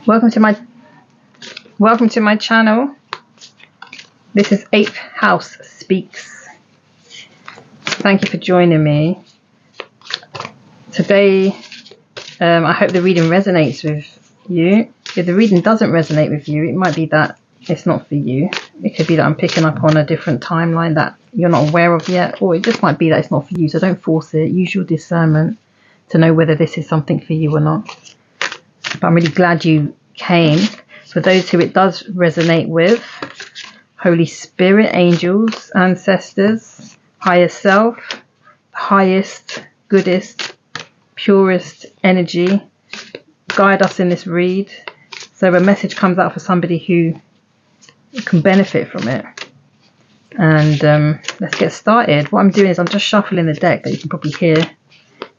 Welcome to my channel. This is 8th House Speaks. Thank you for joining me. Today, I hope the reading resonates with you. If the reading doesn't resonate with you, it might be that it's not for you. It could be that I'm picking up on a different timeline that you're not aware of yet, or it just might be that it's not for you. So don't force it. Use your discernment to know whether this is something for you or not. But I'm really glad you came. For those who it does resonate with, Holy Spirit, angels, ancestors, higher self, highest, goodest, purest energy, guide us in this read. So a message comes out for somebody who can benefit from it. And let's get started. What I'm doing is I'm just shuffling the deck that you can probably hear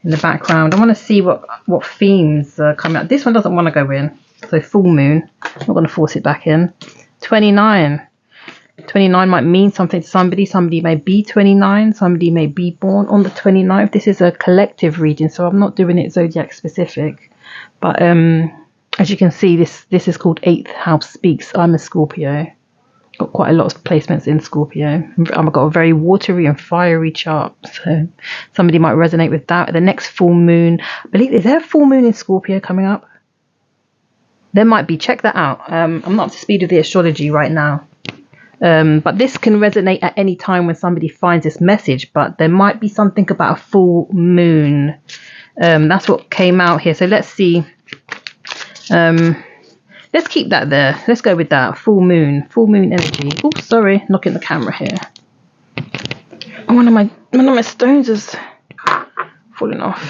in the background. I want to see what themes are coming out. This one doesn't want to go in. So full moon. I'm not going to force it back in. 29. 29 might mean something to somebody. Somebody may be 29. Somebody may be born on the 29th. This is a collective reading, so I'm not doing it zodiac specific. But as you can see, this is called 8th House Speaks. I'm a Scorpio. Got quite a lot of placements in Scorpio. I've got a very watery and fiery chart, so somebody might resonate with that. The next full moon, I believe, is there a full moon in Scorpio coming up? There might be. Check that out. I'm not up to speed with the astrology right now, but this can resonate at any time when somebody finds this message. But there might be something about a full moon. That's what came out here. So let's see. Let's keep that there. Let's go with that. Full moon energy. Oh, sorry, knocking the camera here. One of my stones is falling off.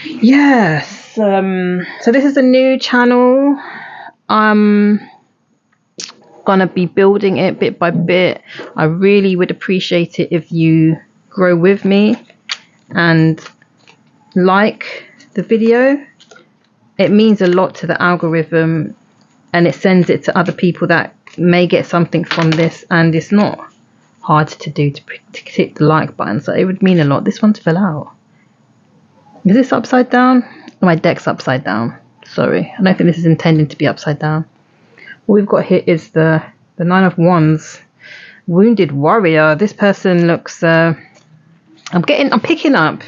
Yes. So this is a new channel. I'm gonna be building it bit by bit. I really would appreciate it if you grow with me and like the video. It means a lot to the algorithm, and it sends it to other people that may get something from this, and it's not hard to do to hit the like button, so it would mean a lot. This one's fell out. Is this upside down? My deck's upside down. Sorry, I don't think this is intended to be upside down. What we've got here is the Nine of Wands. Wounded warrior. This person looks I'm picking up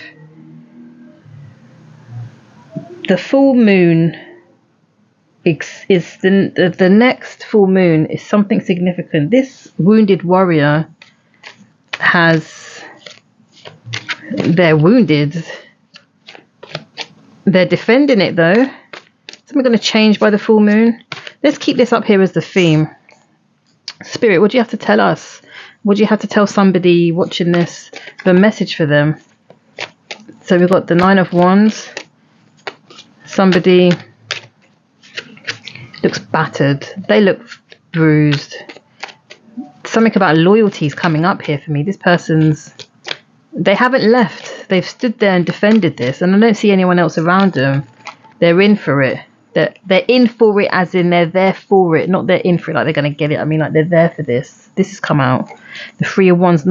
the full moon is the next full moon is something significant. This wounded warrior they're wounded. They're defending it though. Something going to change by the full moon. Let's keep this up here as the theme. Spirit, what do you have to tell us? What do you have to tell somebody watching this? The message for them. So we've got the Nine of Wands. Somebody looks battered. They look bruised. Something about loyalty is coming up here for me. This person's... They haven't left. They've stood there and defended this. And I don't see anyone else around them. They're in for it. They're in for it as in they're there for it. Not they're in for it like they're going to get it. I mean like they're there for this. This has come out. The Three of Wands.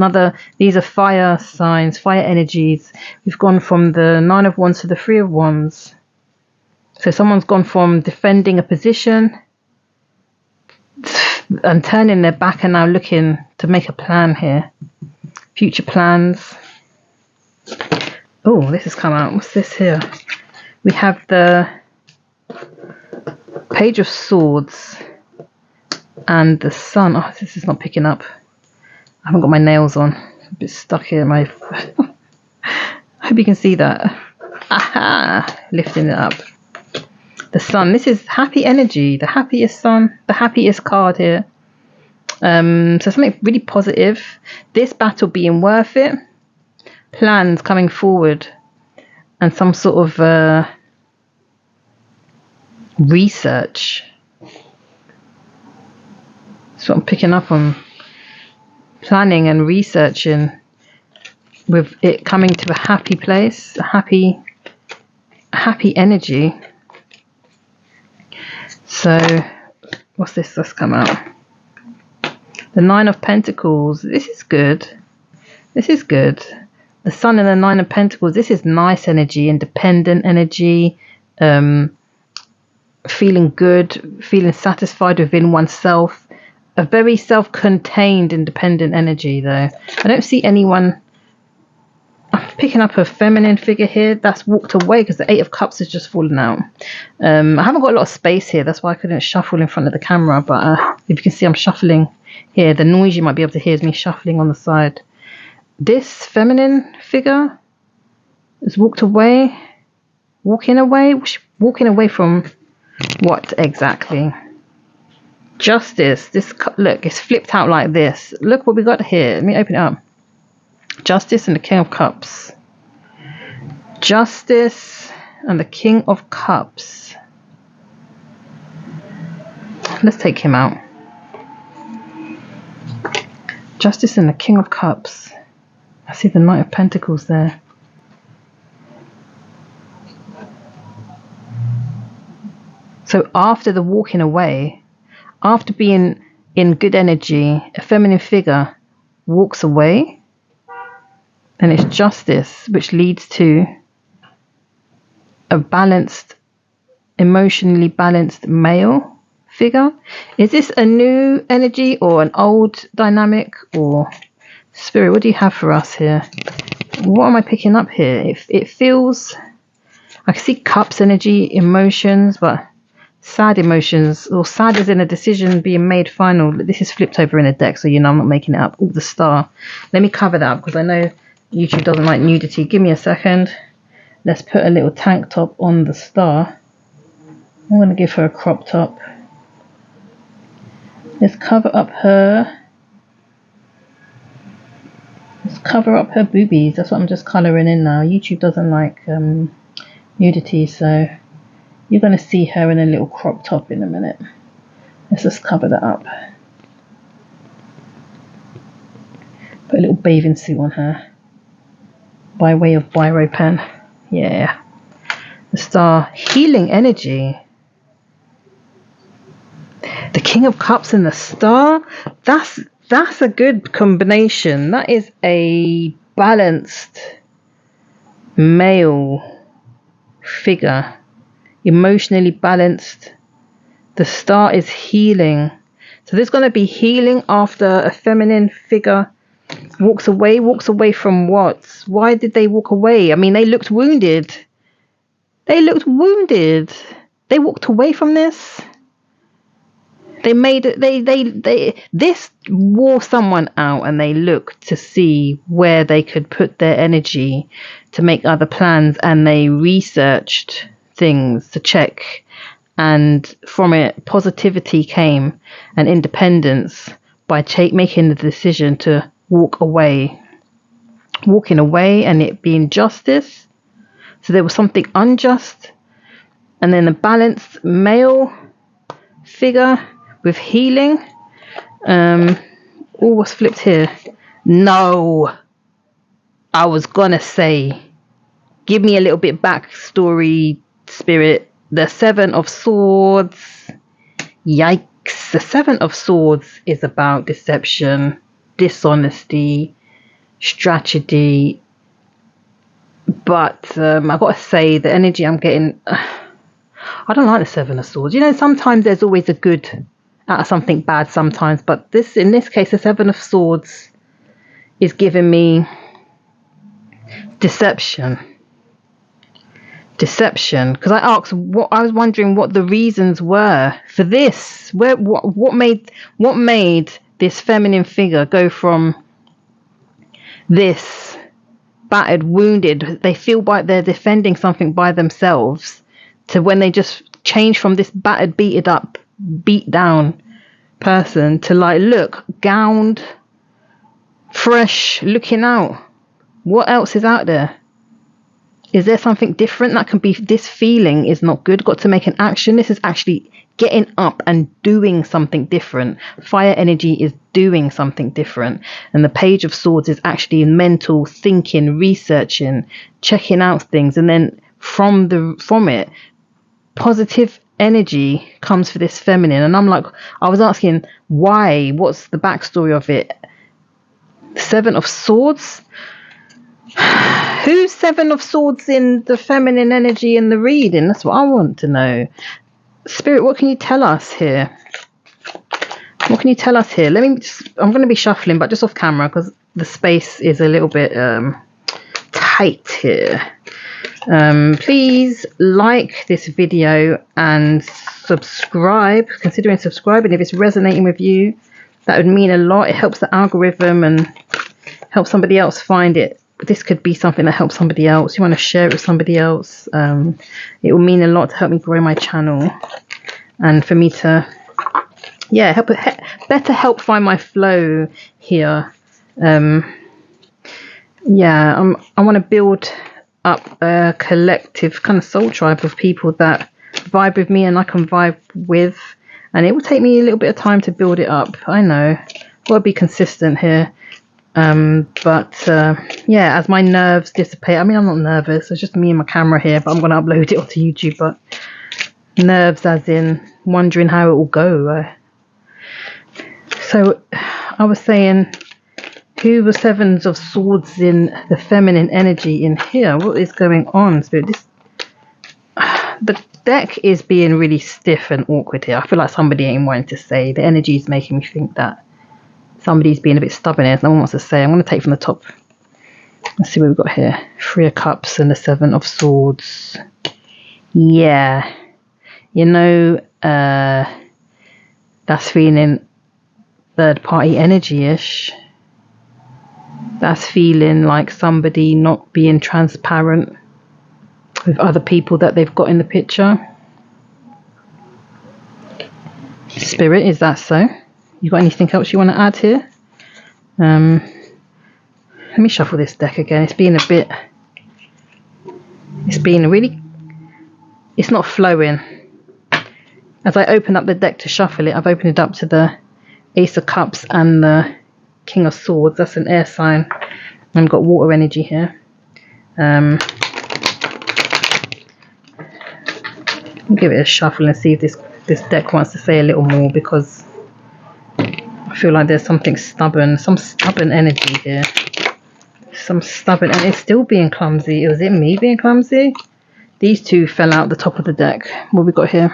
These are fire signs, fire energies. We've gone from the Nine of Wands to the Three of Wands. So someone's gone from defending a position and turning their back and now looking to make a plan here. Future plans. Oh, this has come out. What's this here? We have the Page of Swords and the Sun. Oh, this is not picking up. I haven't got my nails on. I'm a bit stuck here. I hope you can see that. Aha! Lifting it up. The Sun. This is happy energy. The happiest sun. The happiest card here. So something really positive. This battle being worth it. Plans coming forward. And some sort of research. So I'm picking up on planning and researching. With it coming to a happy place. A happy energy. So, what's this that's come out? The Nine of Pentacles. This is good. This is good. The Sun and the Nine of Pentacles. This is nice energy, independent energy. feeling good, feeling satisfied within oneself. A very self-contained, independent energy, though. I don't see anyone. I'm picking up a feminine figure here that's walked away because the Eight of Cups has just fallen out. I haven't got a lot of space here. That's why I couldn't shuffle in front of the camera. But if you can see, I'm shuffling here. The noise you might be able to hear is me shuffling on the side. This feminine figure has walked away. Walking away from what exactly? Justice. This, look, it's flipped out like this. Look what we got here. Let me open it up. Justice and the King of Cups. Justice and the King of Cups. Let's take him out. Justice and the King of Cups. I see the Knight of Pentacles there. So after the walking away, after being in good energy, a feminine figure walks away, and it's justice, which leads to a balanced, emotionally balanced male figure. Is this a new energy or an old dynamic? Or Spirit, what do you have for us here? What am I picking up here? It feels, I can see cups energy, emotions, but sad emotions, or sad as in a decision being made final. This is flipped over in a deck, so you know I'm not making it up. Oh, the star. Let me cover that up because I know YouTube doesn't like nudity. Give me a second. Let's put a little tank top on the star. I'm going to give her a crop top. Let's cover up her. Let's cover up her boobies. That's what I'm just colouring in now. YouTube doesn't like nudity, so you're going to see her in a little crop top in a minute. Let's just cover that up. Put a little bathing suit on her by way of biro pen. Yeah. The star. Healing energy. The King of Cups and the star. That's a good combination. That is a balanced male figure. Emotionally balanced. The star is healing. So there's going to be healing after a feminine figure walks away from what? Why did they walk away? I mean, they looked wounded. They walked away from this. This wore someone out, and they looked to see where they could put their energy to make other plans, and they researched things to check, and from it positivity came and independence by making the decision to walking away, and it being justice. So there was something unjust, and then a balanced male figure with healing. What's flipped here? No, I was gonna say, give me a little bit backstory, Spirit. The Seven of Swords. Yikes. The Seven of Swords is about deception, dishonesty, strategy. But I gotta say, the energy I'm getting, I don't like the Seven of Swords. You know, sometimes there's always a good out of something bad sometimes, but in this case, the Seven of Swords is giving me deception. Because I was wondering what the reasons were for this. What made this feminine figure go from this battered, wounded, they feel like they're defending something by themselves, to when they just change from this battered, beat down person to like, look, gowned, fresh, looking out. What else is out there? Is there something different that can be? This feeling is not good. Got to make an action. This is actually getting up and doing something different. Fire energy is doing something different. And the Page of Swords is actually mental thinking, researching, checking out things. And then from it, positive energy comes for this feminine. And I'm like, I was asking why? What's the backstory of it? Seven of Swords? Who's Seven of Swords in the feminine energy in the reading? That's what I want to know. Spirit, what can you tell us here? What can you tell us here? I'm going to be shuffling, but just off camera because the space is a little bit tight here. Please like this video and subscribe. Considering subscribing, if it's resonating with you, that would mean a lot. It helps the algorithm and helps somebody else find it. This could be something that helps somebody else. You want to share it with somebody else. It will mean a lot to help me grow my channel and for me to help find my flow here. I want to build up a collective kind of soul tribe of people that vibe with me and I can vibe with, and it will take me a little bit of time to build it up. I know, gotta be consistent here. As my nerves dissipate, I mean, I'm not nervous, it's just me and my camera here, but I'm going to upload it onto YouTube. But nerves as in wondering how it will go. So I was saying, who the Sevens of Swords in the feminine energy in here? What is going on, Spirit? The deck is being really stiff and awkward here. I feel like somebody ain't wanting to say. The energy is making me think that somebody's being a bit stubborn here. No one wants to say. I'm going to take from the top. Let's see what we've got here. 3 of Cups and the 7 of Swords. Yeah. You know, that's feeling third party energy-ish. That's feeling like somebody not being transparent with other people that they've got in the picture. Spirit, is that so? You got anything else you want to add here? Let me shuffle this deck again. It's not flowing. As I open up the deck to shuffle it, I've opened it up to the Ace of Cups and the King of Swords. That's an air sign. I've got water energy here. I'll give it a shuffle and see if this deck wants to say a little more, because I feel like there's something stubborn, some stubborn energy here. And it's still being clumsy. Was it me being clumsy? These two fell out the top of the deck. What have we got here?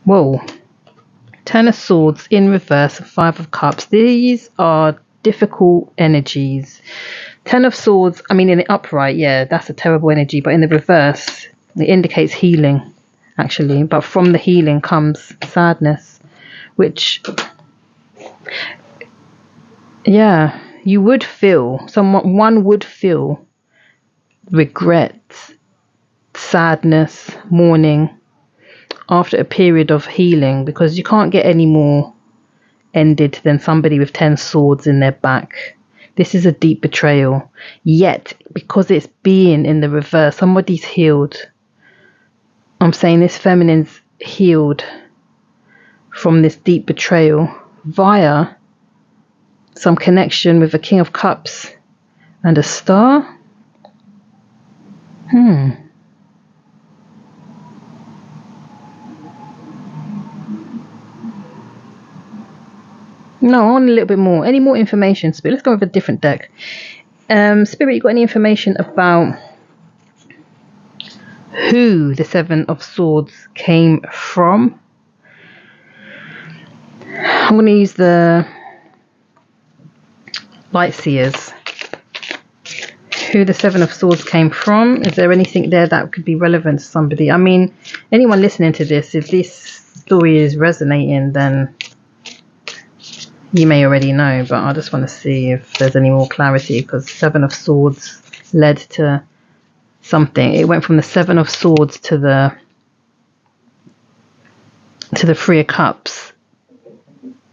Whoa. 10 of Swords in reverse, 5 of Cups. These are difficult energies. 10 of Swords, I mean, in the upright, yeah, that's a terrible energy. But in the reverse, it indicates healing, actually. But from the healing comes sadness, which, yeah, you would feel, one would feel regret, sadness, mourning after a period of healing, because you can't get any more ended than somebody with 10 swords in their back. This is a deep betrayal. Yet, because it's being in the reverse, somebody's healed. I'm saying this feminine's healed from this deep betrayal via some connection with a King of Cups and a Star. No, I want a little bit more. Any more information, Spirit? Let's go with a different deck. Spirit, you got any information about who the 7 of Swords came from? I'm going to use the Light Seers. Who the 7 of Swords came from? Is there anything there that could be relevant to somebody? I mean, anyone listening to this, if this story is resonating, then you may already know, but I just want to see if there's any more clarity, because 7 of Swords led to something. It went from the 7 of Swords to the 3 of Cups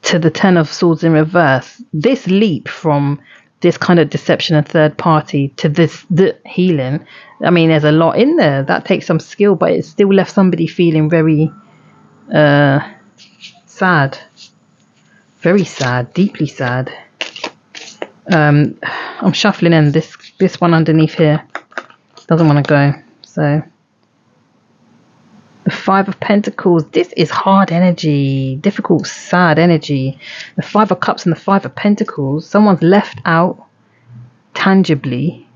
to the 10 of Swords in reverse. This leap from this kind of deception and third party to the healing, I mean, there's a lot in there. That takes some skill, but it still left somebody feeling very sad. Very sad, deeply sad. I'm shuffling in this one underneath here. Doesn't want to go. So the 5 of Pentacles. This is hard energy, difficult, sad energy. The 5 of Cups and the 5 of Pentacles. Someone's left out tangibly,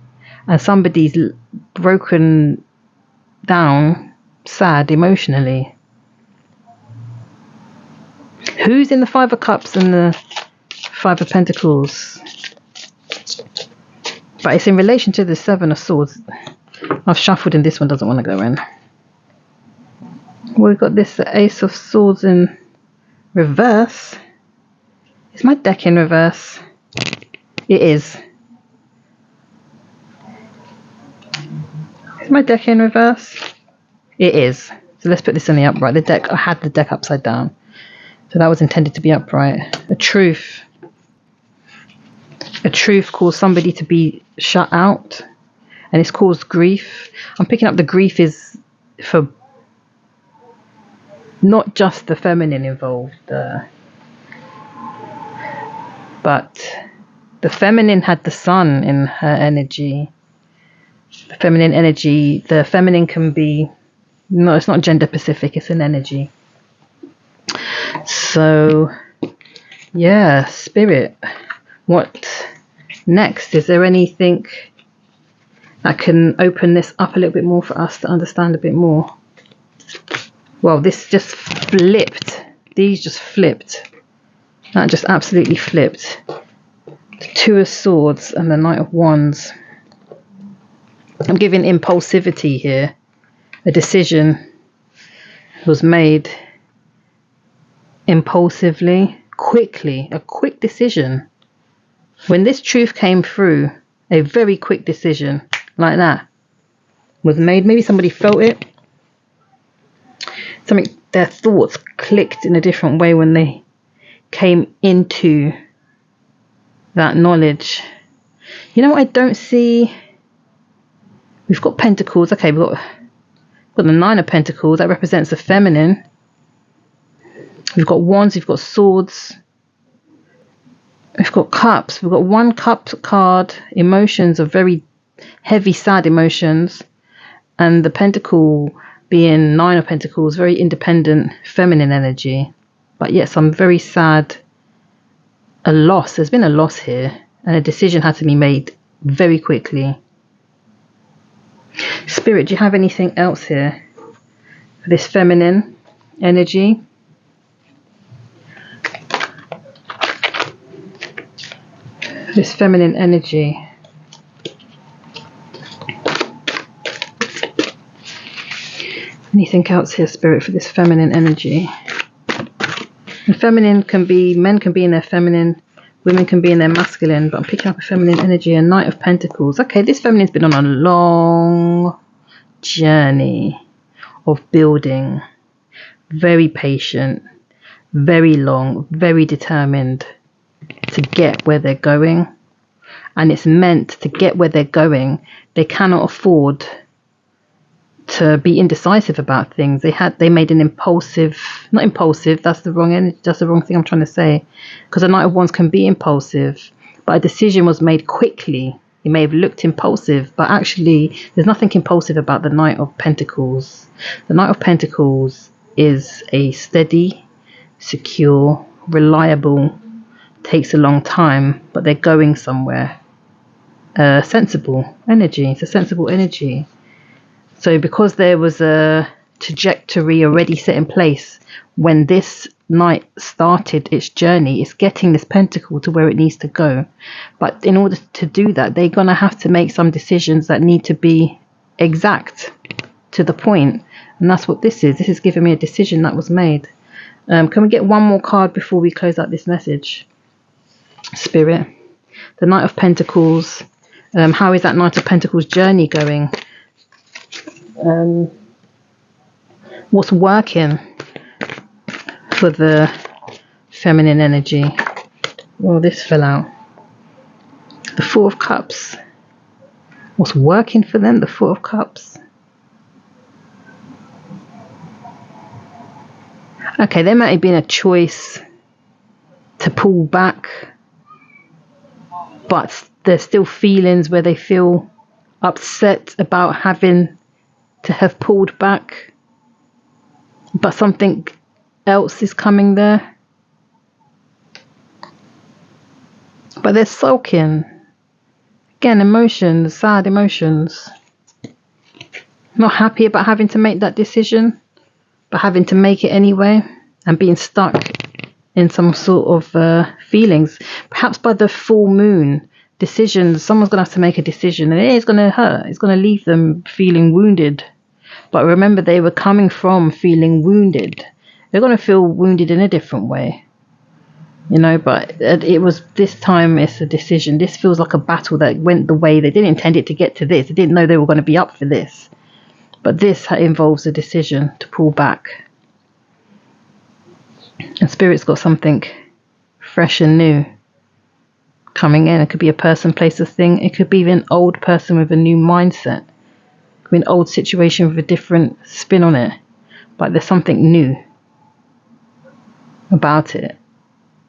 and somebody's broken down, sad emotionally. Who's in the Five of Cups and the Five of Pentacles? But it's in relation to the Seven of Swords. I've shuffled and this one doesn't want to go in. We've got this Ace of Swords in reverse. Is my deck in reverse? It is. Is my deck in reverse? It is. So let's put this in the upright. The deck, I had the deck upside down. So that was intended to be upright. A truth. A truth caused somebody to be shut out. And it's caused grief. I'm picking up the grief is for not just the feminine involved. But the feminine had the sun in her energy. The feminine energy, the feminine can be, no, it's not gender specific, it's an energy. So, yeah, Spirit, what next? Is there anything that can open this up a little bit more for us to understand a bit more? Well, this just flipped. These just flipped. That just absolutely flipped. The Two of Swords and the Knight of Wands. I'm giving impulsivity here. A decision was made impulsively, quickly, a quick decision. When this truth came through, a very quick decision like that was made. Maybe somebody felt it. Their thoughts clicked in a different way when they came into that knowledge. You know what I don't see? We've got Pentacles. Okay, we've got the Nine of Pentacles. That represents the feminine. We've got Wands. We've got Swords. We've got Cups. We've got one Cup card. Emotions are very heavy, sad emotions. And the Pentacle being Nine of Pentacles, very independent, feminine energy. But yes, I'm very sad. A loss. There's been a loss here. And a decision had to be made very quickly. Spirit, do you have anything else here for this feminine energy? This feminine energy. Anything else here, Spirit, for this feminine energy? And feminine can be, men can be in their feminine, women can be in their masculine, but I'm picking up a feminine energy, a Knight of Pentacles. Okay, this feminine's been on a long journey of building. Very patient, very long, very determined to get where they're going. And it's meant to get where they're going. They cannot afford to be indecisive about things. They made an impulsive, not impulsive, that's the wrong energy, that's the wrong thing I'm trying to say, because a Knight of Wands can be impulsive, but a decision was made quickly. It may have looked impulsive, but actually there's nothing impulsive about the Knight of Pentacles. The Knight of Pentacles is a steady, secure, reliable, takes a long time, but they're going somewhere. Sensible energy. It's a sensible energy. So because there was a trajectory already set in place when this Knight started its journey, it's getting this Pentacle to where it needs to go. But in order to do that, they're going to have to make some decisions that need to be exact to the point. And that's what this is. This is giving me a decision that was made. Can we get one more card before we close out this message? Spirit. The Knight of Pentacles. How is that Knight of Pentacles journey going? What's working for the feminine energy? Well, this fell out. The Four of Cups. What's working for them? The Four of Cups. Okay, there might have been a choice to pull back, but there's still feelings where they feel upset about having to have pulled back, but something else is coming there. But they're sulking. Again, emotions, sad emotions. Not happy about having to make that decision, but having to make it anyway and being stuck in some sort of feelings. Perhaps by the full moon, decisions, someone's going to have to make a decision, and it is going to hurt. It's going to leave them feeling wounded. But remember, they were coming from feeling wounded. They're going to feel wounded in a different way. But it was this time, it's a decision. This feels like a battle that went the way. They didn't intend it to get to this. They didn't know they were going to be up for this. But this involves a decision to pull back. And Spirit's got something fresh and new coming in. It could be a person, place, or thing. It could be an old person with a new mindset. It could be an old situation with a different spin on it. But there's something new about it.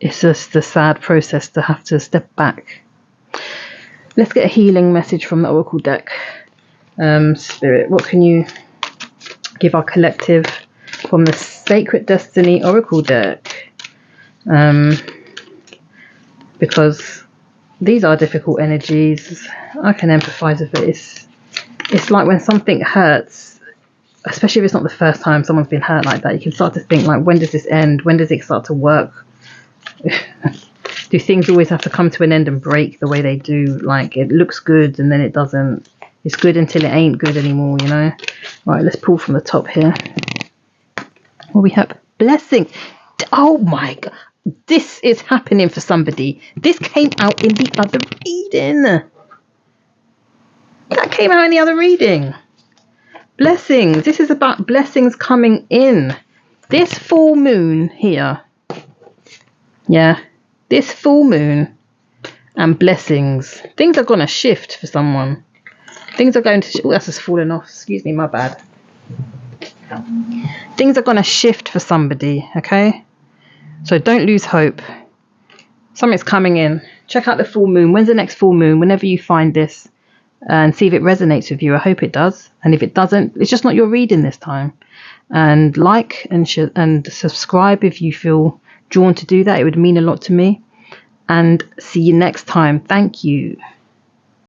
It's just a sad process to have to step back. Let's get a healing message from the Oracle deck. Spirit, what can you give our collective from the Sacred Destiny Oracle deck? Because these are difficult energies. I can empathize with it. It's like when something hurts, especially if it's not the first time someone's been hurt like that, you can start to think, like, when does this end? When does it start to work? Do things always have to come to an end and break the way they do? Like, it looks good and then it doesn't. It's good until it ain't good anymore, Right, let's pull from the top here. Well, we have blessing. Oh my God, this is happening for somebody. This came out in the other reading. That came out in the other reading. Blessings. This is about blessings coming in. This full moon here. Yeah, this full moon and blessings. Things are going to shift for someone. Things are going to... Oh, that's just fallen off. Excuse me, my bad. Things are going to shift for somebody, okay? So don't lose hope. Something's coming in. Check out the full moon. When's the next full moon? Whenever you find this, and see if it resonates with you. I hope it does. And if it doesn't, it's just not your reading this time. And like and subscribe if you feel drawn to do that. It would mean a lot to me. And see you next time. Thank you.